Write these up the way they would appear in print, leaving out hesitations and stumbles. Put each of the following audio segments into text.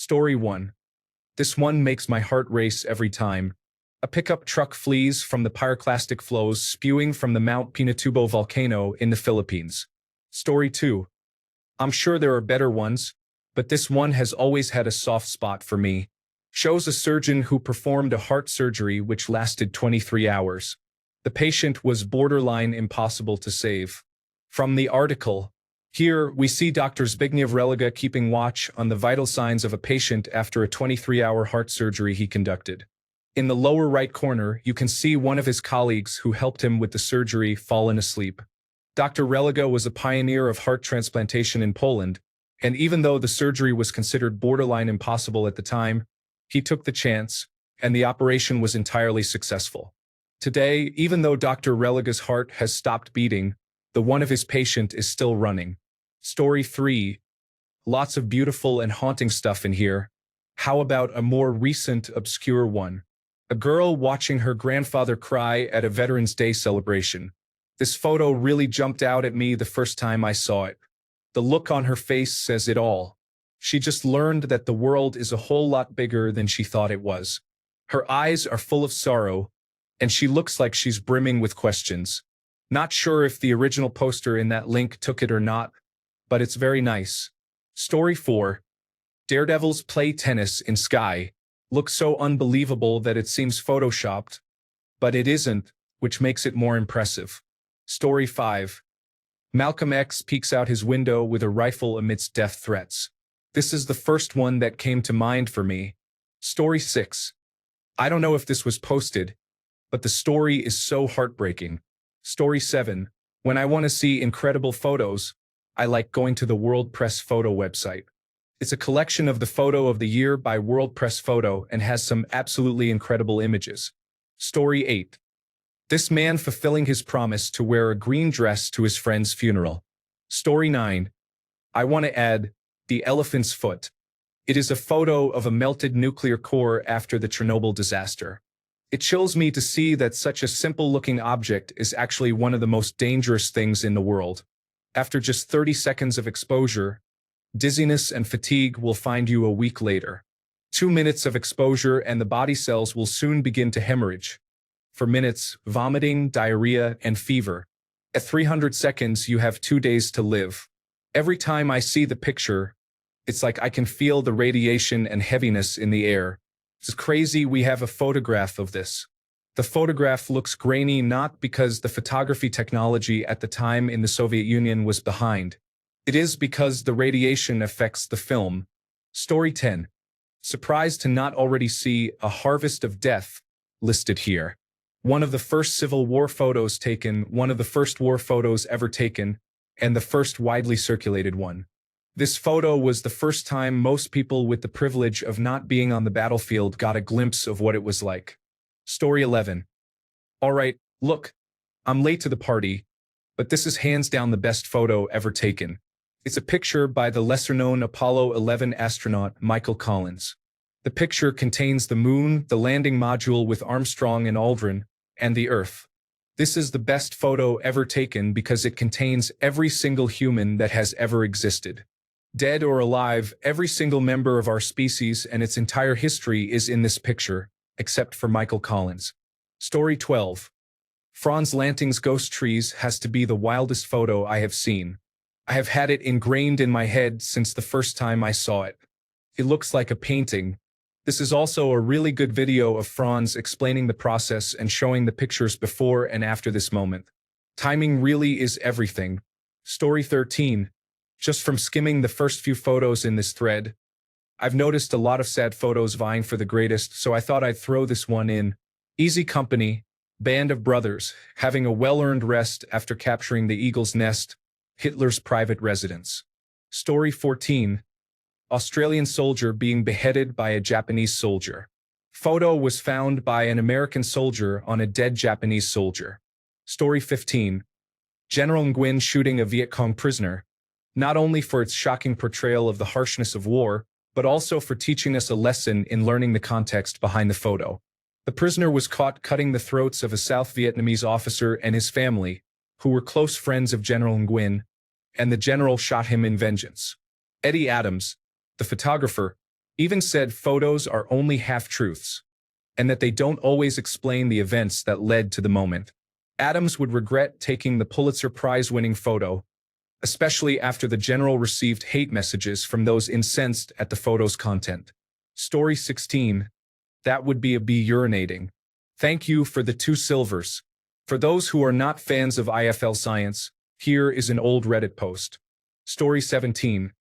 Story 1. This one makes my heart race every time. A pickup truck flees from the pyroclastic flows spewing from the Mount Pinatubo volcano in the Philippines. Story 2. I'm sure there are better ones, but this one has always had a soft spot for me. Shows a surgeon who performed a heart surgery which lasted 23 hours. The patient was borderline impossible to save. From the article, here we see Dr. Zbigniew Religa keeping watch on the vital signs of a patient after a 23-hour heart surgery he conducted. In the lower right corner, you can see one of his colleagues who helped him with the surgery fallen asleep. Dr. Religa was a pioneer of heart transplantation in Poland, and even though the surgery was considered borderline impossible at the time, he took the chance, and the operation was entirely successful. Today, even though Dr. Religa's heart has stopped beating, the one of his patient is still running. Story 3. Lots of beautiful and haunting stuff in here. How about a more recent, obscure one? A girl watching her grandfather cry at a Veterans Day celebration. This photo really jumped out at me the first time I saw it. The look on her face says it all. She just learned that the world is a whole lot bigger than she thought it was. Her eyes are full of sorrow, and she looks like she's brimming with questions. Not sure if the original poster in that link took it or not, but it's very nice. Story 4. Daredevils play tennis in sky. Looks so unbelievable that it seems photoshopped, but it isn't, which makes it more impressive. Story 5. Malcolm X peeks out his window with a rifle amidst death threats. This is the first one that came to mind for me. Story 6. I don't know if this was posted, but the story is so heartbreaking. Story 7. When I want to see incredible photos, I like going to the World Press Photo website. It's a collection of the photo of the year by World Press Photo and has some absolutely incredible images. Story 8. This man fulfilling his promise to wear a green dress to his friend's funeral. Story 9. I want to add, the elephant's foot. It is a photo of a melted nuclear core after the Chernobyl disaster. It chills me to see that such a simple-looking object is actually one of the most dangerous things in the world. After just 30 seconds of exposure, dizziness and fatigue will find you a week later. 2 minutes of exposure and the body cells will soon begin to hemorrhage. For minutes, vomiting, diarrhea, and fever. At 300 seconds, you have 2 days to live. Every time I see the picture, it's like I can feel the radiation and heaviness in the air. It's crazy we have a photograph of this. The photograph looks grainy not because the photography technology at the time in the Soviet Union was behind. It is because the radiation affects the film. Story 10. Surprised to not already see a harvest of death listed here. One of the first Civil War photos taken, one of the first war photos ever taken, and the first widely circulated one. This photo was the first time most people with the privilege of not being on the battlefield got a glimpse of what it was like. Story 11. All right, look, I'm late to the party, but this is hands down the best photo ever taken. It's a picture by the lesser-known Apollo 11 astronaut Michael Collins. The picture contains the moon, the landing module with Armstrong and Aldrin, and the Earth. This is the best photo ever taken because it contains every single human that has ever existed. Dead or alive, every single member of our species and its entire history is in this picture, except for Michael Collins. Story 12. Franz Lanting's Ghost Trees has to be the wildest photo I have seen. I have had it ingrained in my head since the first time I saw it. It looks like a painting. This is also a really good video of Franz explaining the process and showing the pictures before and after this moment. Timing really is everything. Story 13. Just from skimming the first few photos in this thread, I've noticed a lot of sad photos vying for the greatest, so I thought I'd throw this one in. Easy Company, band of brothers, having a well-earned rest after capturing the Eagle's Nest, Hitler's private residence. Story 14. Australian soldier being beheaded by a Japanese soldier. Photo was found by an American soldier on a dead Japanese soldier. Story 15. General Nguyen shooting a Viet Cong prisoner, not only for its shocking portrayal of the harshness of war, but also for teaching us a lesson in learning the context behind the photo. The prisoner was caught cutting the throats of a South Vietnamese officer and his family, who were close friends of General Nguyen, and the general shot him in vengeance. Eddie Adams, the photographer, even said photos are only half-truths, and that they don't always explain the events that led to the moment. Adams would regret taking the Pulitzer Prize-winning photo, especially after the general received hate messages from those incensed at the photo's content. Story 16. That would be a bee urinating. Thank you for the 2 silvers. For those who are not fans of IFL science, here is an old Reddit post. Story 17.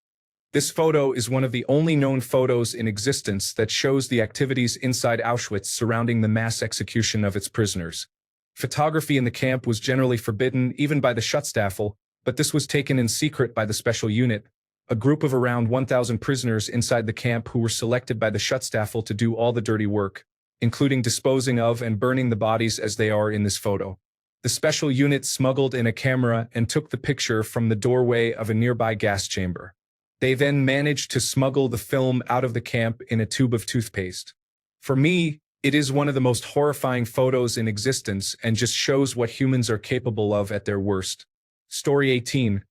This photo is one of the only known photos in existence that shows the activities inside Auschwitz surrounding the mass execution of its prisoners. Photography in the camp was generally forbidden even by the Schutzstaffel, but this was taken in secret by the Special Unit, a group of around 1,000 prisoners inside the camp who were selected by the Schutzstaffel to do all the dirty work, including disposing of and burning the bodies as they are in this photo. The Special Unit smuggled in a camera and took the picture from the doorway of a nearby gas chamber. They then managed to smuggle the film out of the camp in a tube of toothpaste. For me, it is one of the most horrifying photos in existence and just shows what humans are capable of at their worst. Story 18.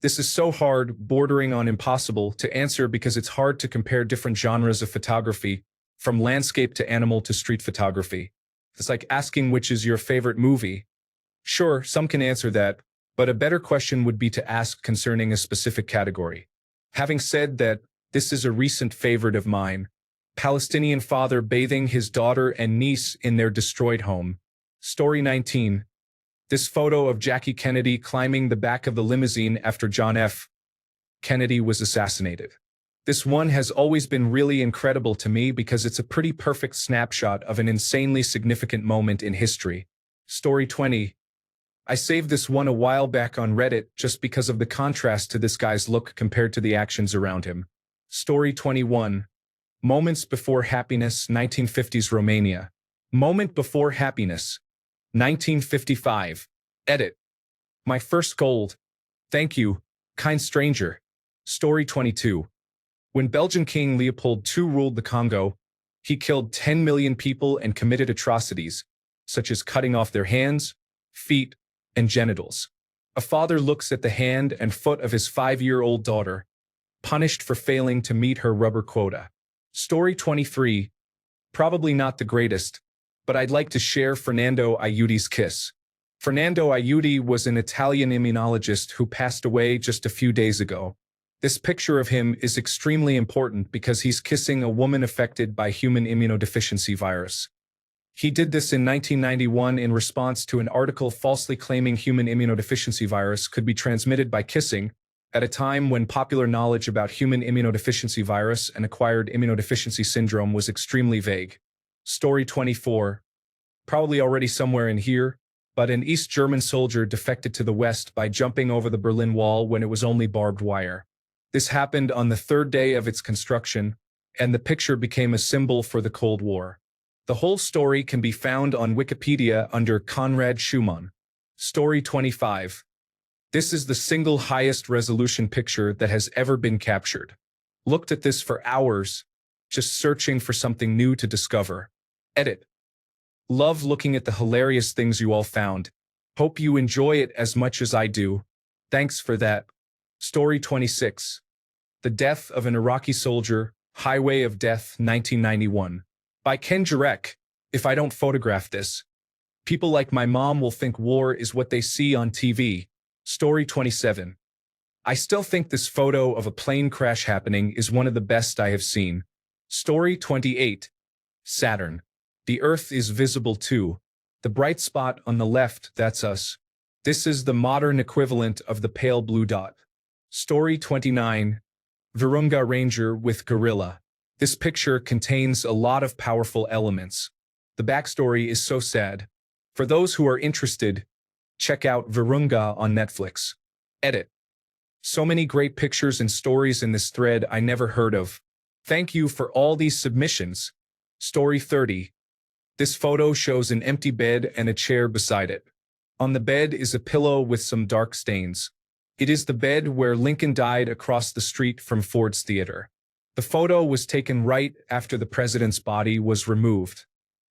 This is so hard, bordering on impossible, to answer because it's hard to compare different genres of photography, from landscape to animal to street photography. It's like asking which is your favorite movie. Sure, some can answer that, but a better question would be to ask concerning a specific category. Having said that, this is a recent favorite of mine. Palestinian father bathing his daughter and niece in their destroyed home. Story 19. This photo of Jackie Kennedy climbing the back of the limousine after John F. Kennedy was assassinated. This one has always been really incredible to me because it's a pretty perfect snapshot of an insanely significant moment in history. Story 20. I saved this one a while back on Reddit just because of the contrast to this guy's look compared to the actions around him. Story 21. Moments Before Happiness, 1950s Romania. Moment Before Happiness, 1955. Edit. My first gold. Thank you, kind stranger. Story 22. When Belgian King Leopold II ruled the Congo, he killed 10 million people and committed atrocities, such as cutting off their hands, feet, and genitals. A father looks at the hand and foot of his 5-year-old daughter, punished for failing to meet her rubber quota. Story 23. Probably not the greatest, but I'd like to share Fernando Aiuti's kiss. Fernando Aiuti was an Italian immunologist who passed away just a few days ago. This picture of him is extremely important because he's kissing a woman affected by human immunodeficiency virus. He did this in 1991 in response to an article falsely claiming human immunodeficiency virus could be transmitted by kissing, at a time when popular knowledge about human immunodeficiency virus and acquired immunodeficiency syndrome was extremely vague. Story 24. Probably already somewhere in here, but an East German soldier defected to the West by jumping over the Berlin Wall when it was only barbed wire. This happened on the 3rd day of its construction, and the picture became a symbol for the Cold War. The whole story can be found on Wikipedia under Konrad Schumann. Story 25. This is the single highest resolution picture that has ever been captured. Looked at this for hours, just searching for something new to discover. Edit. Love looking at the hilarious things you all found. Hope you enjoy it as much as I do. Thanks for that. Story 26. The Death of an Iraqi Soldier, Highway of Death, 1991. By Ken Jurek. If I don't photograph this, people like my mom will think war is what they see on TV. Story 27. I still think this photo of a plane crash happening is one of the best I have seen. Story 28. Saturn. The Earth is visible too. The bright spot on the left, that's us. This is the modern equivalent of the pale blue dot. Story 29. Virunga Ranger with Gorilla. This picture contains a lot of powerful elements. The backstory is so sad. For those who are interested, check out Virunga on Netflix. Edit. So many great pictures and stories in this thread I never heard of. Thank you for all these submissions. Story 30. This photo shows an empty bed and a chair beside it. On the bed is a pillow with some dark stains. It is the bed where Lincoln died across the street from Ford's Theater. The photo was taken right after the president's body was removed.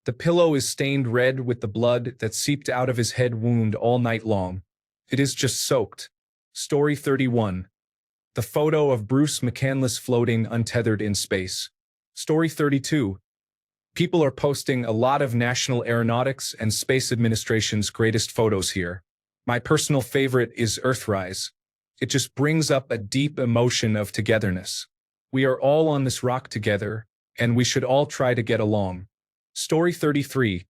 The pillow is stained red with the blood that seeped out of his head wound all night long. It is just soaked. Story 31. The photo of Bruce McCandless floating untethered in space. Story 32. People are posting a lot of National Aeronautics and Space Administration's greatest photos here. My personal favorite is Earthrise. It just brings up a deep emotion of togetherness. We are all on this rock together, and we should all try to get along. Story 33.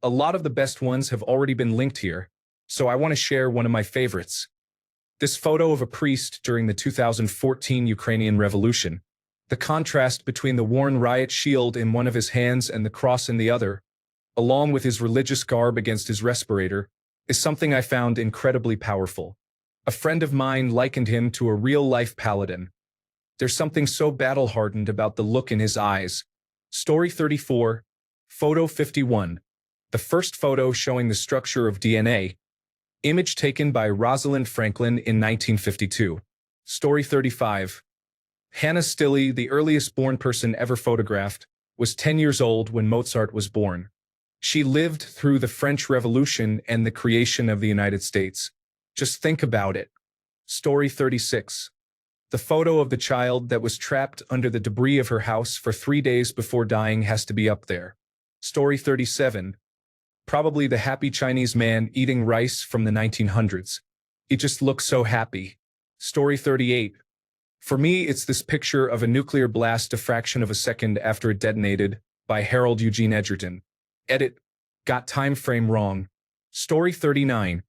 A lot of the best ones have already been linked here, so I want to share one of my favorites. This photo of a priest during the 2014 Ukrainian Revolution. The contrast between the worn riot shield in one of his hands and the cross in the other, along with his religious garb against his respirator, is something I found incredibly powerful. A friend of mine likened him to a real-life paladin. There's something so battle-hardened about the look in his eyes. Story 34. Photo 51. The first photo showing the structure of DNA. Image taken by Rosalind Franklin in 1952. Story 35. Hannah Stille, the earliest born person ever photographed, was 10 years old when Mozart was born. She lived through the French Revolution and the creation of the United States. Just think about it. Story 36. The photo of the child that was trapped under the debris of her house for 3 days before dying has to be up there. Story 37. Probably the happy Chinese man eating rice from the 1900s. He just looks so happy. Story 38. For me, it's this picture of a nuclear blast a fraction of a second after it detonated, by Harold Eugene Edgerton. Edit. Got time frame wrong. Story 39.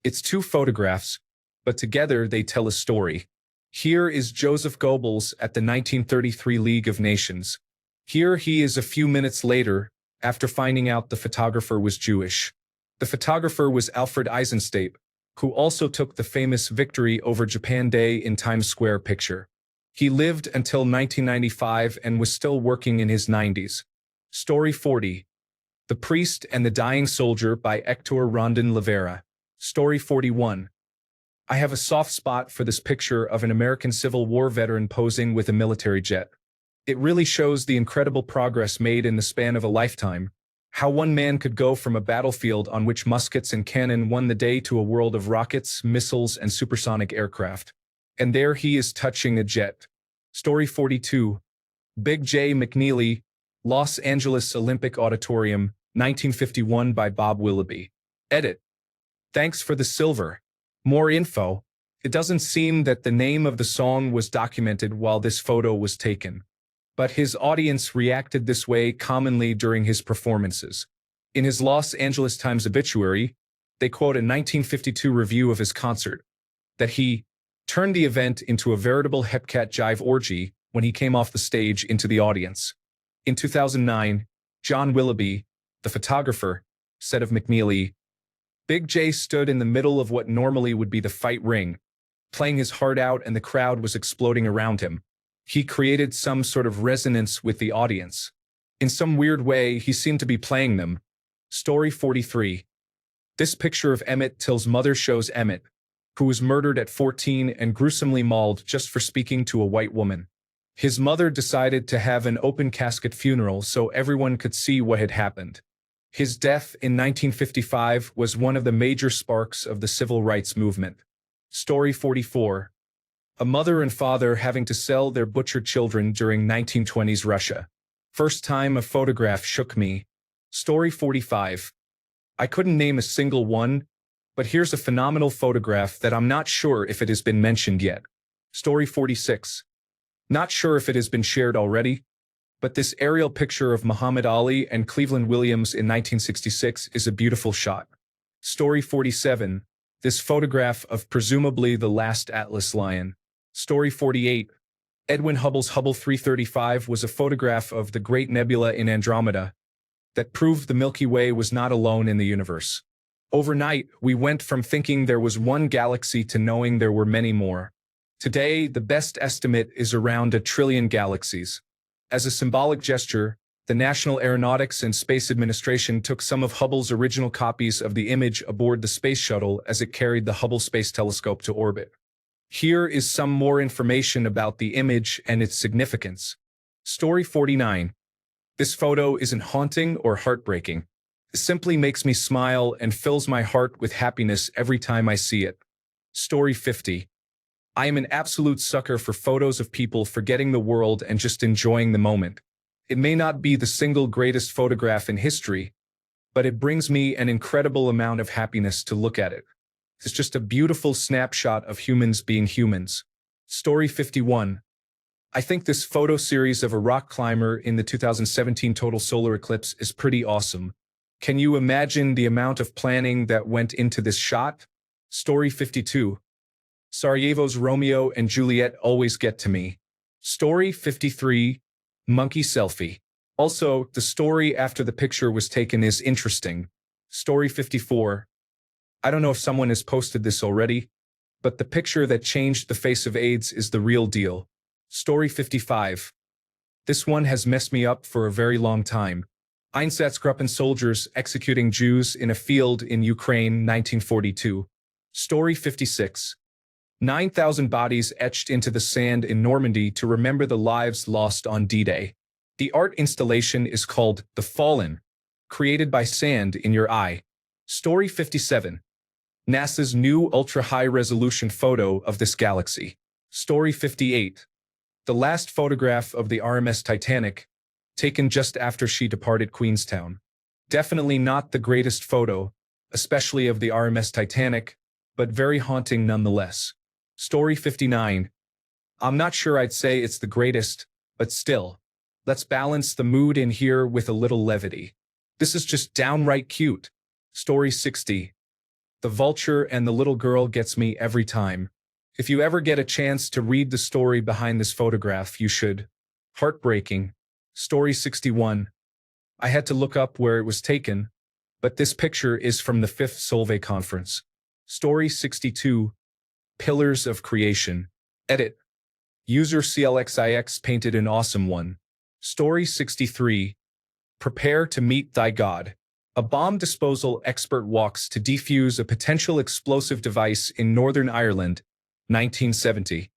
It's two photographs, but together they tell a story. Here is Joseph Goebbels at the 1933 League of Nations. Here he is a few minutes later, after finding out the photographer was Jewish. The photographer was Alfred Eisenstaedt, who also took the famous Victory over Japan Day in Times Square picture. He lived until 1995 and was still working in his 90s. Story 40. The Priest and the Dying Soldier by Hector Rondon Levera. Story 41. I have a soft spot for this picture of an American Civil War veteran posing with a military jet. It really shows the incredible progress made in the span of a lifetime. How one man could go from a battlefield on which muskets and cannon won the day to a world of rockets, missiles, and supersonic aircraft. And there he is touching a jet. Story 42. Big J. McNeely, Los Angeles Olympic Auditorium, 1951 by Bob Willoughby. Edit. Thanks for the silver. More info. It doesn't seem that the name of the song was documented while this photo was taken. But his audience reacted this way commonly during his performances. In his Los Angeles Times obituary, they quote a 1952 review of his concert, that he turned the event into a veritable Hepcat jive orgy when he came off the stage into the audience. In 2009, John Willoughby, the photographer, said of McNeely, Big J stood in the middle of what normally would be the fight ring, playing his heart out, and the crowd was exploding around him. He created some sort of resonance with the audience. In some weird way, he seemed to be playing them. Story 43. This picture of Emmett Till's mother shows Emmett, who was murdered at 14 and gruesomely mauled just for speaking to a white woman. His mother decided to have an open casket funeral so everyone could see what had happened. His death in 1955 was one of the major sparks of the civil rights movement. Story 44. A mother and father having to sell their butchered children during 1920s Russia. First time a photograph shook me. Story 45. I couldn't name a single one, but here's a phenomenal photograph that I'm not sure if it has been mentioned yet. Story 46. Not sure if it has been shared already, but this aerial picture of Muhammad Ali and Cleveland Williams in 1966 is a beautiful shot. Story 47. This photograph of presumably the last Atlas lion. Story 48. Edwin Hubble's Hubble 335 was a photograph of the Great Nebula in Andromeda that proved the Milky Way was not alone in the universe. Overnight, we went from thinking there was one galaxy to knowing there were many more. Today, the best estimate is around 1 trillion galaxies. As a symbolic gesture, the National Aeronautics and Space Administration took some of Hubble's original copies of the image aboard the space shuttle as it carried the Hubble Space Telescope to orbit. Here is some more information about the image and its significance. Story 49. This photo isn't haunting or heartbreaking. It simply makes me smile and fills my heart with happiness every time I see it. Story 50. I am an absolute sucker for photos of people forgetting the world and just enjoying the moment. It may not be the single greatest photograph in history, but it brings me an incredible amount of happiness to look at it. It's just a beautiful snapshot of humans being humans. Story 51. I think this photo series of a rock climber in the 2017 total solar eclipse is pretty awesome. Can you imagine the amount of planning that went into this shot? Story 52. Sarajevo's Romeo and Juliet always get to me. Story 53. Monkey selfie. Also, the story after the picture was taken is interesting. Story 54. I don't know if someone has posted this already, but the picture that changed the face of AIDS is the real deal. Story 55. This one has messed me up for a very long time. Einsatzgruppen soldiers executing Jews in a field in Ukraine, 1942. Story 56. 9,000 bodies etched into the sand in Normandy to remember the lives lost on D-Day. The art installation is called The Fallen, created by sand in your eye. Story 57. NASA's new ultra-high-resolution photo of this galaxy. Story 58. The last photograph of the RMS Titanic, taken just after she departed Queenstown. Definitely not the greatest photo, especially of the RMS Titanic, but very haunting nonetheless. Story 59. I'm not sure I'd say it's the greatest, but still, let's balance the mood in here with a little levity. This is just downright cute. Story 60. The vulture and the little girl gets me every time. If you ever get a chance to read the story behind this photograph, you should. Heartbreaking. Story 61. I had to look up where it was taken, but this picture is from the 5th Solvay conference. Story 62. Pillars of Creation. Edit. User CLXIX painted an awesome one. Story 63. Prepare to meet thy God. A bomb disposal expert walks to defuse a potential explosive device in Northern Ireland, 1970.